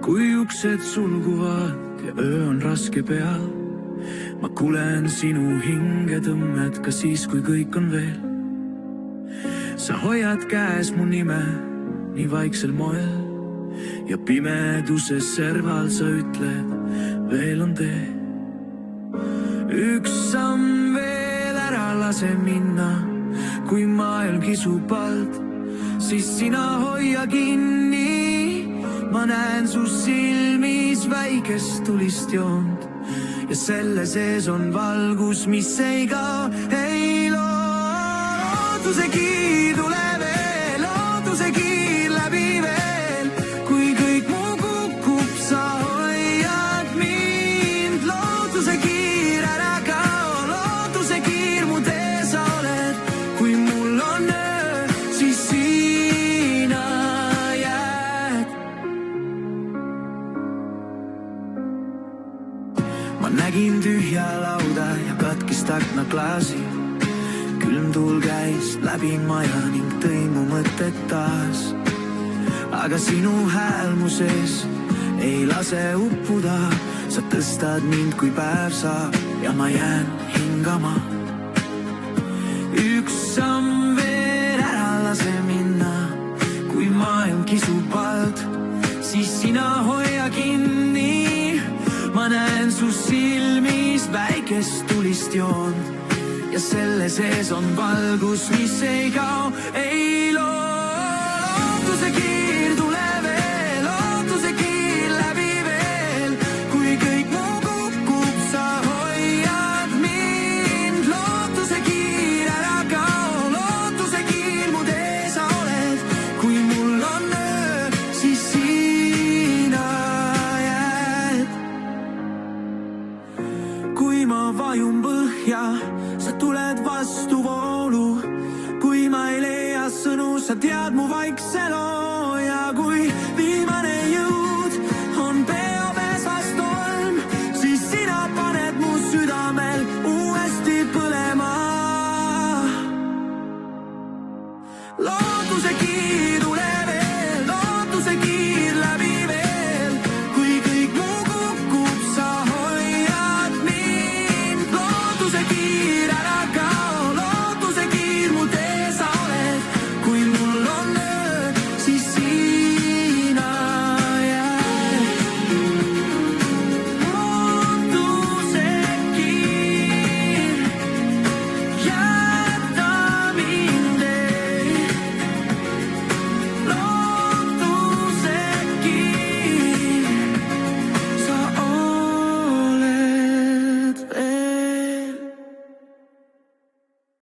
kui uksed sulguvad ja öö on raske peal, ma kuulen sinu hingetõmmed ka siis, kui kõik on veel. Sa hoiad käes mu nime nii vaiksel moel ja pimeduses serval sa ütled, veel on tee. Üks samm veel, ära lase minna, kui maailm kisub alt, siis sina hoia kinni. Ma näen su silmis väikest tulist joont ja selle sees on valgus, mis ei kao, ei lootuse kiir tule veel, lootuse kiir läbi veel. Kui kõik mu kukub, sa hoiad mind. Lootuse kiir ära kao, lootuse kiir mu tee sa oled. Kui mul on öö, siis sina jääd. Ma nägin tühja lauda ja katkist aknaklaasi. Külm tuul käis läbi maja ning tõi mu mõtted taas. Aga sinu hääl mu sees ei lase uppuda. Sa tõstad mind, kui päev saab ja ma jään hingama. Üks samm veel, ära lase minna, kui maailm kisub alt, siis sina hoia kinni. Ma näen su silmis väikest tulist joont ja selle sees on valgus, mis ei kao, ei lootuse kiir tule veel, lootuse kiir läbi veel. Kui kõik mu kukub, sa hoiad mind. Lootuse kiir ära kao, lootuse kiir mu tee sa oled. Kui mul on öö, siis sina jääd. Kui ma vajun põhja, sa tuled vastu voolu. Kui ma ei leia sõnu, sa tead mu vaikse loo.